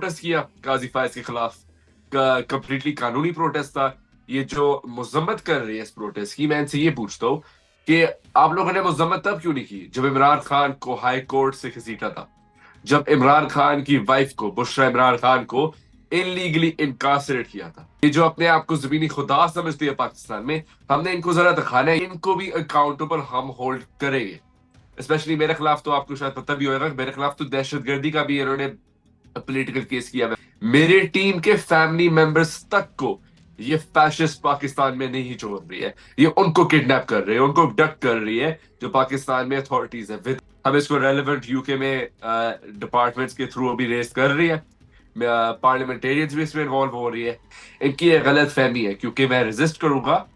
Protest किया गाजी फायज के खिलाफ। कंप्लीटली कानूनी प्रोटेस्ट था। ये जो मजम्मत कर रही है इस प्रोटेस्ट की, मैं इनसे ये पूछता हूँ कि आप लोगों ने मजम्मत तब क्यों नहीं की जब इमरान खान को हाई कोर्ट से घसीटा था, जब इमरान खान की वाइफ को, बुशरा इमरान खान को इलीगली इनकासरेट किया था। ये जो अपने आप को जमीनी खुदा समझती है पाकिस्तान में, हमने इनको जरा दिखाना है, इनको भी अकाउंटेबल हम होल्ड करेंगे। स्पेशली मेरे खिलाफ तो आपको शायद पता भी होगा, मेरे खिलाफ तो दहशतगर्दी का भी इन्होंने पॉलिटिकल केस किया हुआ है। मेरे टीम के फैमिली मेंबर्स तक को ये फैशिस्ट पाकिस्तान में नहीं छोड़ रही है, ये उनको किडनैप कर रही है, उनको अबडक्ट कर रही है जो पाकिस्तान में अथॉरिटीज है। हम इसको रेलेवेंट यूके में डिपार्टमेंट्स के थ्रू अभी रेस कर रही है, पार्लियामेंटेरियंस भी इसमें इन्वॉल्व हो रही है। इनकी ये गलत फहमी है, क्योंकि मैं रेजिस्ट करूंगा।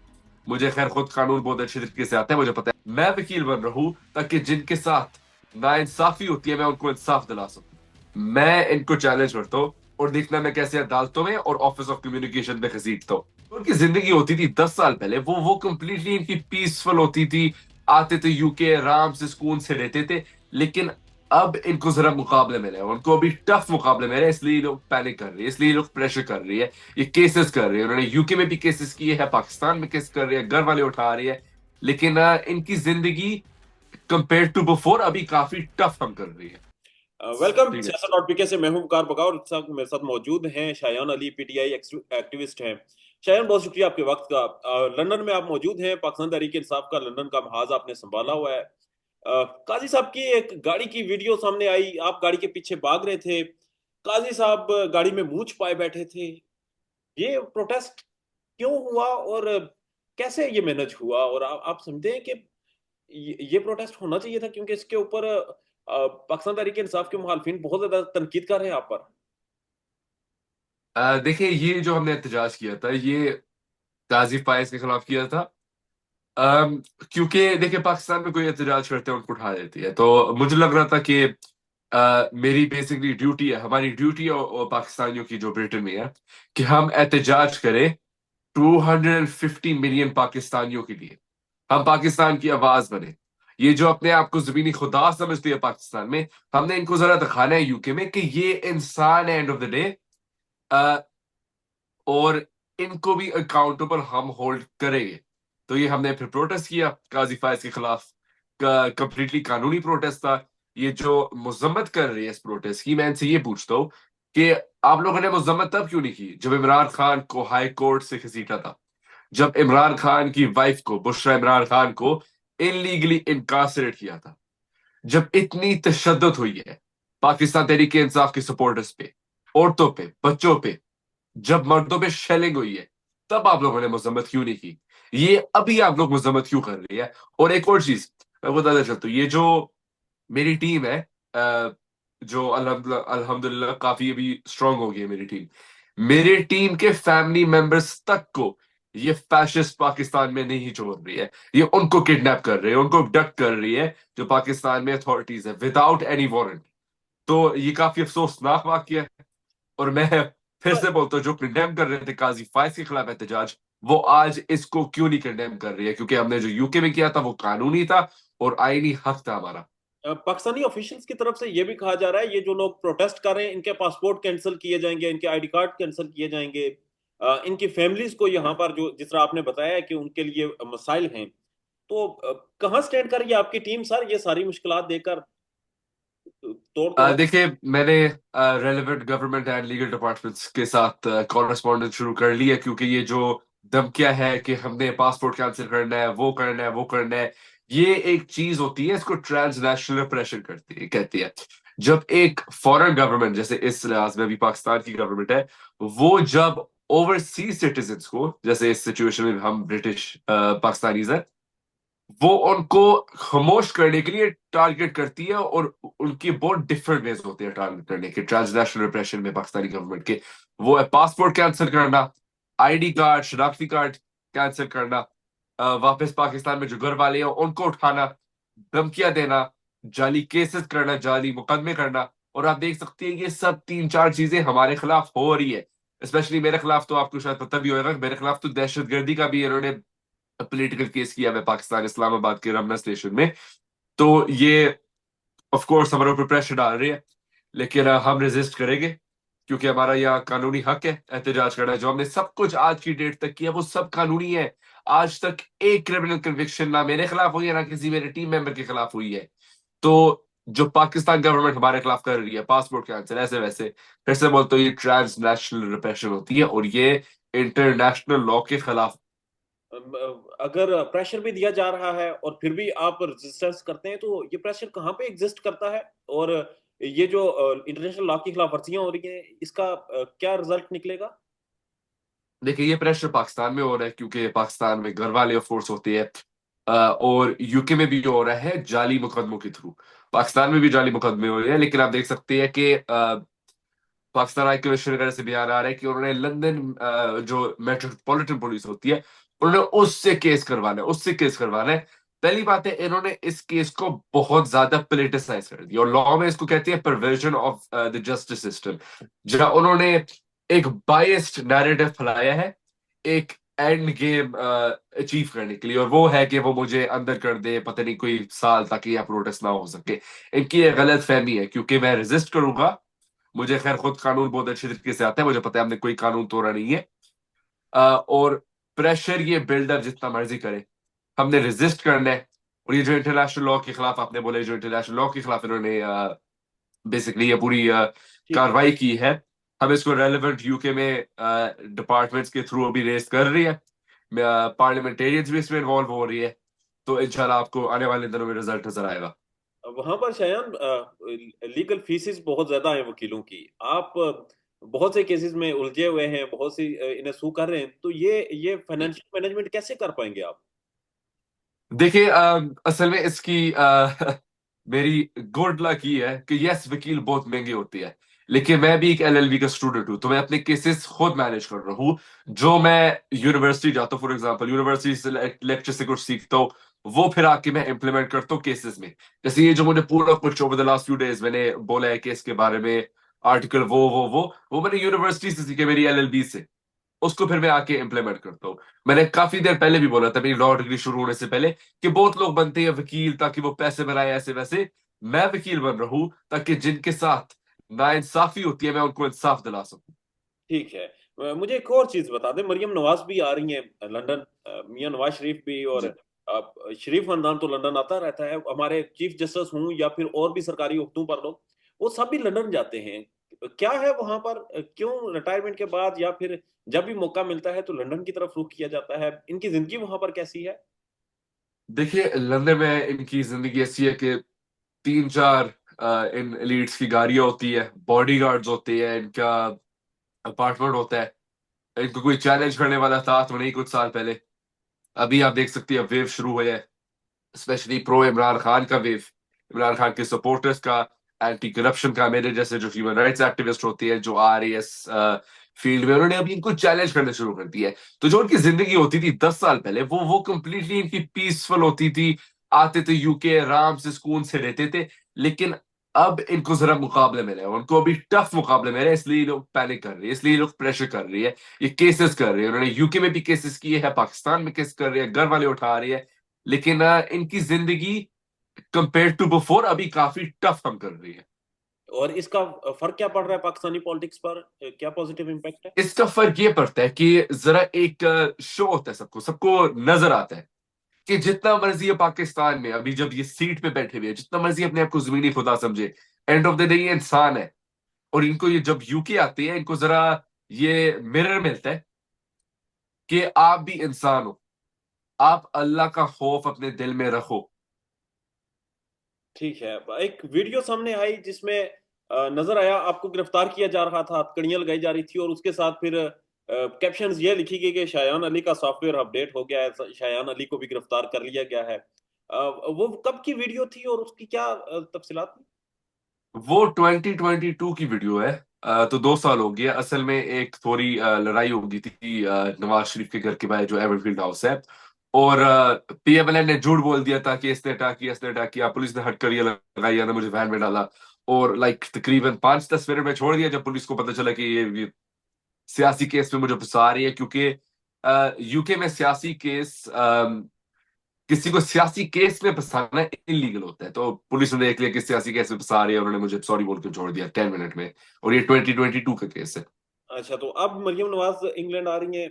मुझे खैर खुद कानून बहुत अच्छे तरीके से आता है, मुझे पता है मैं वकील बन रहा हूं ताकि जिनके साथ नाइंसाफी होती है मैं उनको इंसाफ दिला सकूं। मैं इनको चैलेंज करता हूँ और देखना मैं कैसे अदालतों में और ऑफिस ऑफ कम्युनिकेशन में घसीटता हूँ। उनकी जिंदगी होती थी 10 साल पहले, वो कंप्लीटली इनकी पीसफुल होती थी। आते थे यूके, आराम से सुकून से रहते थे। लेकिन अब इनको जरा मुकाबले मिले, उनको अभी टफ मुकाबले मिले, इसलिए लोग पैनिक कर रहे हैं, इसलिए लोग प्रेशर कर रही है, ये केसेस कर रहे हैं। उन्होंने यूके में भी केसेस किए हैं, पाकिस्तान में केस कर रहे हैं, घर वाले उठा रही है। लेकिन इनकी जिंदगी कंपेयर टू बिफोर अभी काफी टफ हम कर रही है। वेलकम ठीक है। सियासत डॉट पीके से मैं हूं वकार बका और इस वक्त मेरे साथ मौजूद हैं शायान अली पीटीआई एक्टिविस्ट हैं। शायान, बहुत शुक्रिया आपके वक्त का। लंदन में आप मौजूद हैं, पाकिस्तान तहरीक इंसाफ का लंदन का महाज आपने संभाला हुआ है। काजी साहब की एक गाड़ी की वीडियो सामने आई, आप गाड़ी के पीछे भाग रहे थे, काजी साहब गाड़ी में मूंछ पाए बैठे थे। ये प्रोटेस्ट क्यों हुआ और कैसे ये मैनेज हुआ? और आप समझते हैं कि ये प्रोटेस्ट होना चाहिए था, क्योंकि इसके ऊपर पाकिस्तान तहरीक इंसाफ के मुखालफिन बहुत ज्यादा तनकीद कर रहे हैं आप पर। देखिए, ये जो हमने एहतजाज किया था, ये गाजी फायज के खिलाफ किया था। अम, क्योंकि देखिए, पाकिस्तान में कोई एहतजाज करते हैं उनको उठा देती है, तो मुझे लग रहा था कि मेरी बेसिकली ड्यूटी है, हमारी ड्यूटी है और पाकिस्तानियों की जो ब्रिटेन में है, कि हम एहतजाज करें 250 मिलियन पाकिस्तानियों के लिए। हम पाकिस्तान की आवाज बने। ये जो अपने आप को जमीनी खुदा समझती है पाकिस्तान में, हमने इनको जरा दिखाना है यूके में कि ये इंसान है एंड ऑफ द डे। और इनको भी अकाउंटेबल हम होल्ड करेंगे। तो ये हमने फिर प्रोटेस्ट किया गाजी फायज के खिलाफ। कंप्लीटली कानूनी प्रोटेस्ट था। ये जो मजम्मत कर रही है इस प्रोटेस्ट की, मैं इनसे ये पूछता हूँ कि आप लोगों ने मजम्मत तब क्यों नहीं की जब इमरान खान को हाई कोर्ट से घसीटा था, जब इमरान खान की वाइफ को, बुशरा इमरान खान को इलीगली इनकासरेट किया था, जब इतनी तशद्दुद हुई है पाकिस्तान तहरीक इंसाफ के सपोर्टर्स पे, औरतों पे, बच्चों पे, जब मर्दों पे शेलिंग हुई है, तब आप लोगों ने मजम्मत क्यों नहीं की? ये अभी आप लोग मजम्मत क्यों कर रही है? और एक और चीज मैं बताना चाहता हूँ, ये जो मेरी टीम है, जो अल्हम्दुलिल्लाह काफी अभी स्ट्रांग हो गई है मेरी टीम। मेरे टीम के फैमिली मेंबर्स तक को ये फैशिस्ट पाकिस्तान में नहीं छोड़ रही है, ये उनको किडनैप कर रही है, उनको अबडक्ट कर रही है जो पाकिस्तान में अथॉरिटीज है, विदाउट एनी वारंट। तो ये काफी अफसोसनाक वाकया है। और मैं फिर से बोलता हूँ, जो कंडेम कर रहे थे काजी फायज के खिलाफ एहतजाज, वो आज इसको क्यों नहीं कंडेम कर रही है? क्योंकि हमने जो यूके में किया था वो कानूनी था और आईनी हक था हमारा। पाकिस्तानी ऑफिशियल्स की तरफ से ये भी कहा जा रहा है, ये जो लोग प्रोटेस्ट कर रहे हैं इनके पासपोर्ट कैंसिल किए जाएंगे, इनके आईडी कार्ड कैंसिल किए जाएंगे। इनकी फैमिलीज को यहाँ पर, जो जिस तरह आपने बताया है कि उनके लिए मसाइल हैं, तो कहाँ स्टैंड कर रही है आपकी टीम सर, ये सारी मुश्किलात देकर तोड़ तोड़? देखिए, मैंने relevant government and legal departments के साथ कॉरेस्पॉन्डेंस शुरू कर ली है, क्योंकि ये जो धमकियां है कि हमने पासपोर्ट कैंसिल करना है, वो करना है, वो करना है, ये एक चीज होती है, इसको ट्रांसनेशनल प्रेशर करती है, कहती है। जब एक फॉरेन गवर्नमेंट, जैसे इस लिहाज में भी पाकिस्तान की गवर्नमेंट है, वो जब ओवरसीज सिटीजन्स को, जैसे इस सिचुएशन में हम ब्रिटिश पाकिस्तानीज हैं, वो उनको खामोश करने के लिए टारगेट करती है। और उनके बहुत डिफरेंट वेज होते हैं टारगेट करने के, ट्रांसनेशनल रिप्रेशन में पाकिस्तानी गवर्नमेंट के। वो है पासपोर्ट कैंसिल करना, आईडी कार्ड, शनाख्ती कार्ड कैंसिल करना, वापस पाकिस्तान में जो घर वाले हैं उनको उठाना, धमकियां देना, जाली केसेस करना, जाली मुकदमे करना। और आप देख सकते हैं ये सब तीन चार चीजें हमारे खिलाफ हो रही है। स्पेशली मेरे खिलाफ तो आपको शायद पता भी होगा, मेरे खिलाफ तो दहशतगर्दी का भी इन्होंने पॉलिटिकल केस किया हुआ है पाकिस्तान इस्लामाबाद के रमना स्टेशन में। तो ये ऑफ कोर्स हमारे ऊपर प्रेशर डाल रही है, लेकिन हम रेजिस्ट करेंगे। क्योंकि हमारा यहाँ कानूनी हक है एहतजाज करना। जो हमने सब कुछ आज की डेट तक किया वो सब कानूनी है। आज तक एक क्रिमिनल कन्विक्शन ना मेरे खिलाफ हुई है ना किसी मेरे टीम मेंबर के खिलाफ हुई है। तो जो पाकिस्तान गवर्नमेंट हमारे खिलाफ कर रही है पासपोर्ट कैंसिल ऐसे वैसे, फिर से बोलते हो ये ट्रांसनेशनल रिप्रेशन होती है और ये इंटरनेशनल लॉ के खिलाफ। अगर प्रेशर भी दिया जा रहा है और फिर भी आप रेजिस्टेंस करते हैं, तो ये प्रेशर कहाँ पे एग्जिस्ट करता है? और ये जो इंटरनेशनल लॉ की खिलाफ वर्जियां हो रही हैं, इसका क्या रिजल्ट निकलेगा? देखिए ये प्रेशर पाकिस्तान में हो रहा है क्योंकि पाकिस्तान में घर वाले फोर्स होती है, और यूके में भी हो रहा है जाली मुकदमों के थ्रू। पाकिस्तान में भी जाली मुकदमे हो रहे हैं, लेकिन आप देख सकते हैं कि पाकिस्तान हाई कमिश्नर वगैरह से बयान आ रहा है कि उन्होंने लंदन जो मेट्रोपॉलिटन पुलिस होती है उन्होंने उससे केस करवाना है। पहली बात है, इन्होंने इस केस को बहुत ज्यादा पोलिटिसाइज कर दिया और लॉ में इसको कहते हैं perversion of the justice system, जहां उन्होंने एक बायस्ड नैरेटिव फैलाया है एक एंड गेम अचीव करने के लिए, और वो है कि वो मुझे अंदर कर दे पता नहीं कोई साल ताकि यह प्रोटेस्ट ना हो सके। इनकी ये गलत फहमी है क्योंकि मैं रेजिस्ट करूंगा। मुझे खैर खुद कानून बहुत अच्छे तरीके से आता है, मुझे पता है हमने कोई कानून तोड़ा नहीं है। और प्रेशर ये बिल्डर जितना मर्जी करे, हमने रेजिस्ट करना है। और ये जो इंटरनेशनल लॉ के खिलाफ आपने बोले, जो इंटरनेशनल लॉ के खिलाफ इन्होंने बेसिकली ये पूरी ठीक है। कार्रवाई की है, हम इसको रेलेवेंट यूके में डिपार्टमेंट्स के थ्रू अभी रेस कर रही है। पार्लियामेंटेरियंस भी इसमें इन्वॉल्व हो रही है। तो इंशाल्लाह आपको आने वाले दिनों में रिजल्ट नजर आएगा। वहां पर शायद लीगल फीसिस बहुत ज्यादा हैं वकीलों की। आप बहुत से केसेस में उलझे हुए हैं, बहुत सी इन्हें सू कर रहे हैं, तो ये फाइनेंशियल मैनेजमेंट कैसे कर पाएंगे आप? देखिए असल में इसकी मेरी गुड लक ये है कि यस वकील बहुत महंगी होती है, लेकिन मैं भी एक एलएलबी का स्टूडेंट हूं तो मैं अपने केसेस खुद मैनेज कर रहा हूँ। जो मैं यूनिवर्सिटी जाता हूँ फॉर एग्जांपल, यूनिवर्सिटी से लेक्चर से कुछ सीखता हूँ वो फिर आके मैं इंप्लीमेंट करता हूँ केसेस में। जैसे ये जो मुझे पूरा कुछ over the last few days मैंने बोला है केस के बारे में, आर्टिकल वो मैंने यूनिवर्सिटी से सीखे, मेरी एलएलबी से। उसको फिर मैं आके इम्प्लीमेंट करता हूँ। मैंने काफी देर पहले भी बोला था मेरी लॉ डिग्री शुरू होने से पहले कि बहुत लोग बनते हैं वकील ताकि वो पैसे बनाए ऐसे वैसे। मैं वकील बन रहा हूं ताकि जिनके साथ नाइंसाफी होती है मैं उनको इंसाफ दिला सकूं। ठीक है। मुझे एक और चीज बता दें, मरियम नवाज भी आ रही हैं लंदन, मियां नवाज शरीफ भी, और जी। शरीफ खानदान तो लंदन आता रहता है। हमारे चीफ जस्टिस हूँ या फिर और भी सरकारी हुक्मों पर लोग, वो सब भी लंदन जाते हैं। क्या है वहां पर, क्यों रिटायरमेंट के बाद या फिर जब भी मौका मिलता है तो लंदन की तरफ रुख किया जाता है? इनकी जिंदगी वहां पर कैसी है? देखिए लंदन में इनकी जिंदगी ऐसी है कि तीन चार इन एलिट्स की गाड़ियां होती है, बॉडीगार्ड्स होते हैं, इनका अपार्टमेंट होता है। इनको कोई चैलेंज करने वाला था तो नहीं कुछ साल पहले। अभी आप देख सकते हैं वेव शुरू हुआ है, स्पेशली प्रो इमरान खान का वेव, इमरान खान के सपोर्टर्स का, एंटी करप्शन का। मेरे जैसे जो ह्यूमन राइट्स एक्टिविस्ट होती है जो आरएएस फील्ड में, उन्होंने अभी इनको चैलेंज करने शुरू कर दिया है। तो जो उनकी जिंदगी होती थी 10 साल पहले वो कंप्लीटली इनकी पीसफुल होती थी। आते थे यूके, आराम से सुकून से रहते थे। लेकिन अब इनको जरा मुकाबले मिले हैं, उनको अभी टफ मुकाबले मिले हैं, इसलिए ये लोग पैनिक कर रहे हैं, इसलिए ये लोग प्रेशर कर रही है, ये केसेस कर रहे हैं। उन्होंने यूके में भी केसेस किए हैं, पाकिस्तान में केस कर रहे हैं, घर वाले उठा रही है। लेकिन इनकी जिंदगी कंपेयर टू बिफोर अभी काफी टफ हम कर रही है। और इसका फर्क क्या पड़ रहा है पाकिस्तानी पॉलिटिक्स पर? क्या पॉजिटिव इम्पैक्ट है? इसका फर्क ये पड़ता है कि जरा एक शो होता है, सबको सबको नजर आता है कि जितना मर्जी है पाकिस्तान में अभी जब ये सीट पे बैठे हुए हैं, जितना मर्जी अपने आप को जमीनी खुदा समझे, एंड ऑफ द डे ये इंसान है। और इनको ये जब यूके आते हैं इनको जरा ये मिरर मिलता है कि आप भी इंसान हो, आप अल्लाह का खौफ अपने दिल में रखो। ठीक है। एक वीडियो सामने आई जिसमें नजर आया आपको गिरफ्तार किया जा रहा था, हथकड़ियां लगाई जा रही थी, और उसके साथ फिर कैप्शंस ये लिखी गई कि शायान अली का सॉफ्टवेयर अपडेट हो गया है, शायान अली को भी गिरफ्तार कर लिया गया है। वो कब की वीडियो थी और उसकी क्या तफसीलात थी? वो 2022 की वीडियो है। तो 2 साल हो गया। असल में एक थोड़ी लड़ाई हो गई थी नवाज शरीफ के घर के बाहर जो एवरफील्ड हाउस है, और पीएमएलएन ने झूठ बोल दिया था कि इसने अटैक किया, पुलिस ने हटकड़ियां लगाई, ना मुझे वैन में डाला। और लाइक तकरीबन 5-10 मिनट में छोड़ दिया जब पुलिस को पता चला कि ये सियासी केस में मुझे फंसा रही है, क्योंकि यूके में सियासी केस किसी को सियासी केस में फंसाना इलीगल होता है, तो पुलिस ने देख लिया कि सियासी केस में फंसा रहे हैं, उन्होंने मुझे सॉरी बोल के छोड़ दिया 10 मिनट में। और ये 2022 का केस है। अच्छा, तो अब मरियम नवाज इंग्लैंड आ रही हैं,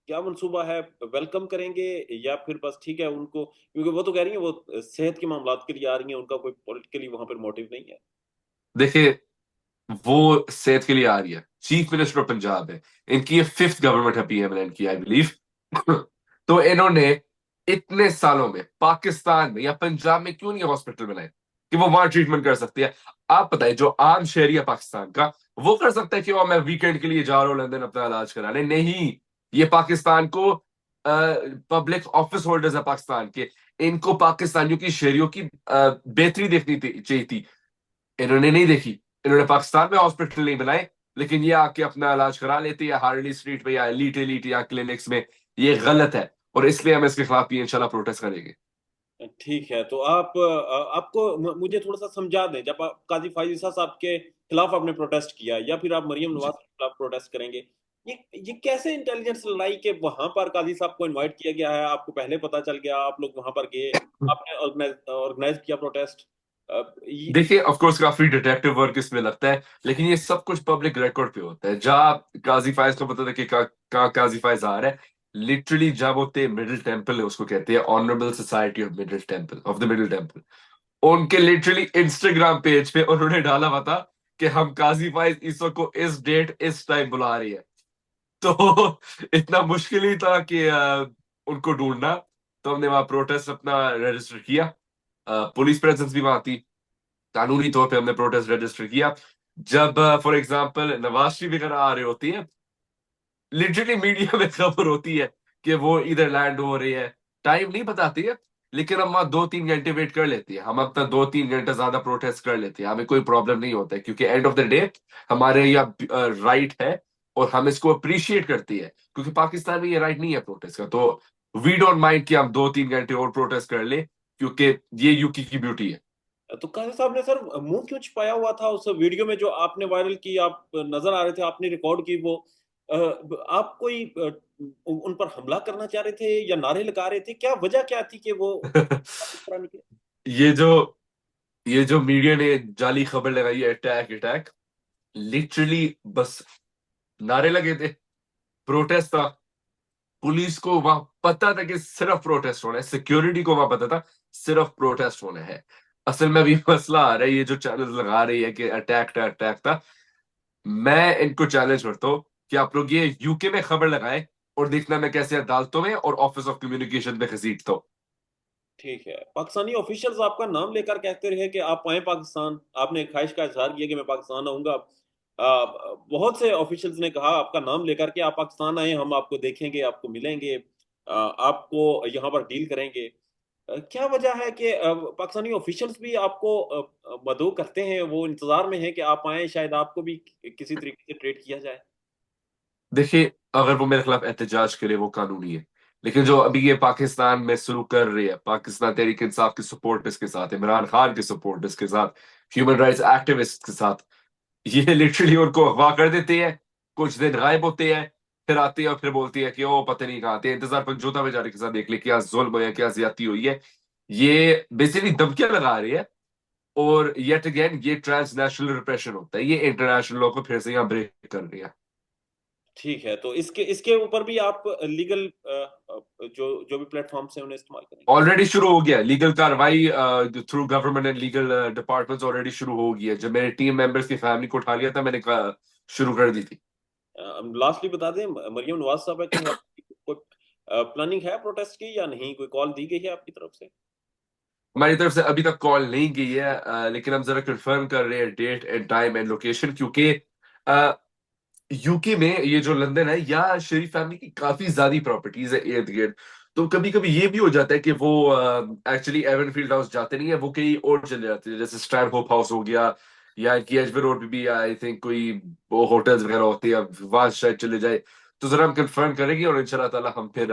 क्या मंसूबा है? वेलकम करेंगे या फिर बस ठीक है उनको, क्योंकि वो तो कह रही हैं वो सेहत के मामलात के लिए आ रही हैं, उनका कोई पॉलिटिकली वहां पर मोटिव नहीं है। देखिए, वो सेहत के लिए आ रही है, चीफ मिनिस्टर ऑफ पंजाब है, इनकी ये फिफ्थ गवर्नमेंट है पीएमएल की, आई बिलीव। तो इन्होंने इतने सालों में पाकिस्तान में या पंजाब में क्यों नहीं हॉस्पिटल बनाए कि वो वहां ट्रीटमेंट कर सकती है? आप बताइए, जो आम शहरी है पाकिस्तान का, वो कर सकता है कि वो मैं वीकेंड के लिए जा रहा हूँ लंदन अपना इलाज कराने? नहीं। ये पाकिस्तान को पब्लिक ऑफिस होल्डर्स है पाकिस्तान के, इनको पाकिस्तानियों की शहरियों की बेहतरी चाहिए थी। इन्होंने नहीं देखी। इन्होंने पाकिस्तान में हॉस्पिटल नहीं बनाए, लेकिन ये आके अपना इलाज करा लेते हैं हार्डली स्ट्रीट पे या एलीट एलीट या क्लिनिक्स में। ये गलत है, और इसलिए हम इसके खिलाफ भी इंशाल्लाह प्रोटेस्ट करेंगे। ठीक है, तो आप आपको मुझे थोड़ा सा समझा दें, जब आप काजी फायज ईसा साहब के खिलाफ आपने प्रोटेस्ट किया या फिर आप मरियम नवाज जी। के खिलाफ प्रोटेस्ट करेंगे, ये कैसे इंटेलिजेंस लाई कि वहां पर काजी साहब को इनवाइट किया गया है, आपको पहले पता चल गया, आप लोग वहां पर गए, आपने ऑर्गेनाइज ऑर्गेनाइज किया प्रोटेस्ट? ये देखिए, ऑफ कोर्स काफी डिटेक्टिव वर्क इसमें लगता है, लेकिन ये सब कुछ पब्लिक रिकॉर्ड पे होता है। जहाँ काजी फायज को पता था कि कहाँ काजी फायज आ रहा है, लिटरली जब होते मिडिल टेम्पल है, उसको कहते हैं honourable society of middle temple, of the middle temple, उनके लिटरली इंस्टाग्राम पेज पे उन्होंने डाला हुआ था कि हम काजी फाइज ईसो को इस डेट इस टाइम बुला रही है। तो इतना मुश्किल ही था कि उनको ढूंढना। तो हमने वहां प्रोटेस्ट अपना रजिस्टर किया। पुलिस प्रेजेंस भी वहां थी, कानूनी तौर पे हमने प्रोटेस्ट रजिस्टर किया। जब फॉर एग्जांपल नवाज शरीफ वगैरह आ रहे होती है, लिटरली मीडिया में खबर होती है कि वो इधर लैंड हो रही है, टाइम नहीं बताती है, लेकिन हम वहां 2-3 घंटे वेट कर लेती है, हम अपना 2-3 घंटे ज्यादा प्रोटेस्ट कर लेते हैं, हमें कोई प्रॉब्लम नहीं होता है, क्योंकि एंड ऑफ द डे हमारे यहाँ राइट है, और हम इसको अप्रिशिएट करती है, क्योंकि पाकिस्तान में ये राइट नहीं है प्रोटेस्ट का। तो वी डोंट माइंड कि हम 2-3 घंटे और प्रोटेस्ट कर ले, क्योंकि ये यूके की ब्यूटी है। तो काजी साहब ने सर मुंह क्यों छिपाया हुआ था उस वीडियो में जो आपने वायरल की, आप नजर आ रहे थे, आपने रिकॉर्ड की वो, आप कोई उन पर हमला करना चाह रहे थे या नारे लगा रहे थे, क्या वजह क्या थी कि वो इस तरह निकले? ये जो ये जो मीडिया ने जाली खबर लगाई है, अटैक अटैक, लिटरली बस नारे लगे थे, प्रोटेस्ट था, पुलिस को वहां पता था कि सिर्फ प्रोटेस्ट होना है, सिक्योरिटी को वहां पता था सिर्फ प्रोटेस्ट होना है। असल में अभी मसला आ रहा है, ये जो चैनल लगा रही है कि अटैक था, मैं इनको चैलेंज करता हूँ कि आप लोग ये यूके में खबर लगाएं, और देखना मैं कैसे अदालतों में और ऑफिस ऑफ कम्युनिकेशन में घसीटता हूँ। ठीक है, पाकिस्तानी ऑफिशियल्स आपका नाम लेकर कहते रहे कि आप आए पाकिस्तान, आपने ख्वाहिश का इजहार किया कि मैं पाकिस्तान आऊंगा। बहुत से ऑफिशियल्स ने कहा आपका नाम लेकर के आप पाकिस्तान आए, हम आपको देखेंगे, आपको मिलेंगे, आपको यहाँ पर डील करेंगे। क्या वजह है कि पाकिस्तानी ऑफिशियल्स भी आपको मदऊ करते हैं, वो इंतजार में हैं कि आप आए, शायद आपको भी किसी तरीके से ट्रीट किया जाए? देखिए, अगर वो मेरे खिलाफ एहतजाज करे वो कानूनी है, लेकिन जो अभी ये पाकिस्तान में शुरू कर रही है, पाकिस्तान तहरीक इंसाफ की सपोर्ट इसके साथ, इमरान खान की सपोर्ट इसके साथ, ह्यूमन राइट्स एक्टिविस्ट के साथ, ये लिटरली उनको अगवा कर देते हैं, कुछ दिन गायब होते हैं, फिर आते हैं और फिर बोलती है कि ओ पता नहीं कहाँ थे, इंतजार पंजोता बेचारे के साथ देख ले क्या जुल्म है, क्या ज्यादती हुई है। ये बेसिकली धमकियां लगा रही है, और येट अगेन ये ट्रांसनेशनल रिप्रेशन होता है, ये इंटरनेशनल लॉ को फिर से यहाँ ब्रेक कर रही है। ठीक है, तो इसके इसके ऊपर भी आप लीगल जो जो भी प्लेटफॉर्म्स हैं उन्हें इस्तेमाल करेंगे? ऑलरेडी शुरू हो गया लीगल कार्रवाई, through government and legal departments already शुरू हो गई है। जब मेरे टीम मेंबर्स की फैमिली को उठा लिया था, मैंने शुरू कर दी थी। लास्टली बता दें, मरियम नवाज साहब के हवाले से कोई प्लानिंग है प्रोटेस्ट की या नहीं, कोई कॉल दी गई है आपकी तरफ से? हमारी तरफ से अभी तक कॉल नहीं गई है, लेकिन हम जरा कंफर्म कर रहे हैं date and time and location, क्योंकि यूके में ये जो लंदन है, या शरीफ फैमिली की काफी ज्यादा प्रॉपर्टीज है इर्द गिर्द। तो कभी कभी ये भी हो जाता है कि वो एक्चुअली एवनफील्ड हाउस जाते नहीं है, वो कहीं और चले जाते हैं, जैसे स्टैंड होप हाउस हो गया, या इनकी एजवे रोड पे भी आई थिंक कोई वो होटल्स वगैरह होती है, वहां शायद चले जाए। तो जरा हम कंफर्म करेंगे, और इंशाल्लाह ताला हम फिर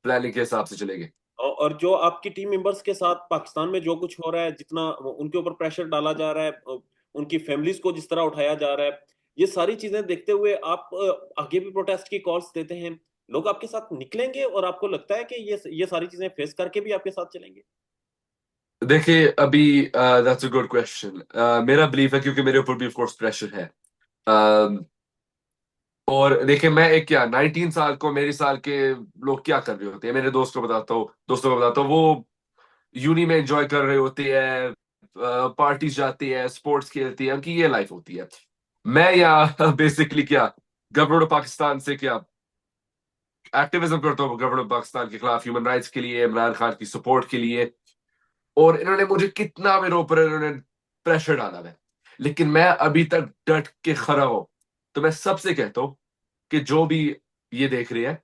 प्लानिंग के हिसाब से चलेंगे। और जो आपकी टीम मेंबर्स के साथ पाकिस्तान में जो कुछ हो रहा है, जितना उनके ऊपर प्रेशर डाला जा रहा है, उनकी फैमिलीज को जिस तरह उठाया जा रहा है, ये सारी चीजें देखते हुए आप आगे भी प्रोटेस्ट की कॉल्स देते हैं? लोग आपके साथ निकलेंगे और आपको लगता है कि ये सारी चीजें फेस करके भी आपके साथ चलेंगे? देखिए अभी दैट्स अ गुड क्वेश्चन। मेरा बिलीफ है क्योंकि मेरे ऊपर भी ऑफ कोर्स प्रेशर है। और देखिए मैं एक क्या 19 साल को मेरे साल के लोग क्या कर रहे होते हैं, मेरे दोस्तों को बताता हूँ, वो यूनी में एंजॉय कर रहे होते हैं, पार्टीज जाते हैं, स्पोर्ट्स खेलते हैं, उनकी ये लाइफ होती है। मैं यहाँ बेसिकली क्या गवर्नमेंट ऑफ पाकिस्तान से क्या एक्टिविज्म करता हूँ, गवर्नमेंट ऑफ पाकिस्तान के खिलाफ, ह्यूमन राइट्स के लिए, इमरान खान की सपोर्ट के लिए। और इन्होंने मुझे कितना मेरे ऊपर इन्होंने प्रेशर डाला है, लेकिन मैं अभी तक डट के खड़ा हूं। तो मैं सबसे कहता हूँ कि जो भी ये देख रहे हैं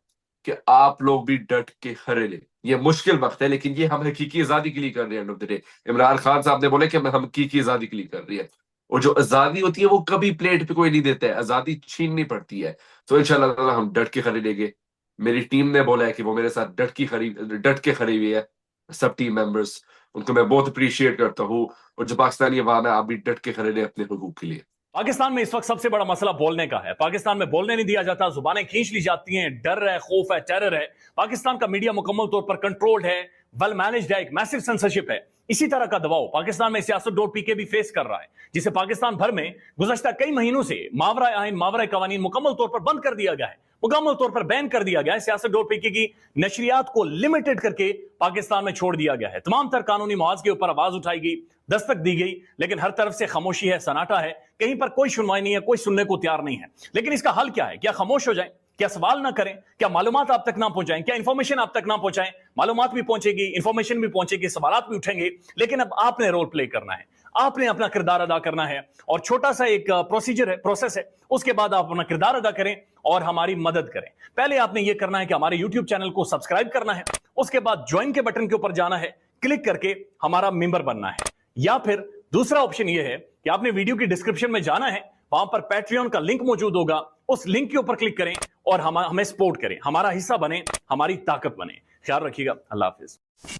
कि आप लोग भी डट के खड़े ले। ये मुश्किल वक्त है, लेकिन ये हम हकीकी आजादी के लिए कर रहे हैं। End of the day Imran Khan साहब ने बोले कि हम हकीकी आजादी के लिए कर रही है। और जो आजादी होती है वो कभी प्लेट पे कोई नहीं देता है, आजादी छीननी पड़ती है। तो इंशाल्लाह ताला हम डट के खड़े लेंगे। मेरी टीम ने बोला है कि वो मेरे साथ डट के खड़ी हुई है, सब टीम मेंबर्स। उनको मैं बहुत अप्रिशिएट करता हूँ। और जो पाकिस्तानी अवाम है, आप भी डट के खड़े रहे अपने हुकूक के लिए। पाकिस्तान में इस वक्त सबसे बड़ा मसला बोलने का है। पाकिस्तान में बोलने नहीं दिया जाता, जुबानें खींच ली जाती हैं, डर है, खौफ है, टेरर है। पाकिस्तान का मीडिया मुकम्मल तौर पर कंट्रोल्ड है, वेल मैनेज्ड है, एक मैसिव सेंसरशिप है। इसी तरह का दबाव पाकिस्तान में सियासत.pk भी फेस कर रहा है, जिसे पाकिस्तान भर में गुज़श्ता कई महीनों से मावरा आइन, मावरा कवानीन मुकम्मल तौर पर बंद कर दिया गया है, मुकम्मल तौर पर बैन कर दिया गया है। सियासत.pk की नशरियात को लिमिटेड करके पाकिस्तान में छोड़ दिया गया है। तमाम तर कानूनी मवाज के ऊपर आवाज उठाई गई, दस्तक दी गई, लेकिन हर तरफ से खामोशी है, सन्नाटा है, कहीं पर कोई सुनवाई नहीं है, कोई सुनने को तैयार नहीं है। लेकिन इसका हल क्या है? क्या खामोश हो जाएं? क्या सवाल ना करें? क्या मालूमात आप तक ना पहुंचाएं? क्या इंफॉर्मेशन आप तक ना पहुंचाएं? मालूमात भी पहुंचेगी, इंफॉर्मेशन भी पहुंचेगी, सवालात भी उठेंगे, लेकिन अब आपने रोल प्ले करना है, आपने अपना किरदार अदा करना है। और छोटा सा एक प्रोसीजर है, प्रोसेस है, उसके बाद आप अपना किरदार अदा करें और हमारी मदद करें। पहले आपने यह करना है कि हमारे यूट्यूब चैनल को सब्सक्राइब करना है, उसके बाद ज्वाइन के बटन के ऊपर जाना है, क्लिक करके हमारा मेंबर बनना है। या फिर दूसरा ऑप्शन यह है कि आपने वीडियो की डिस्क्रिप्शन में जाना है, वहां पर पैट्रियन का लिंक मौजूद होगा, उस लिंक के ऊपर क्लिक करें और हमें सपोर्ट करें, हमारा हिस्सा बने, हमारी ताकत बने। ख्याल रखिएगा। अल्लाह हाफिज।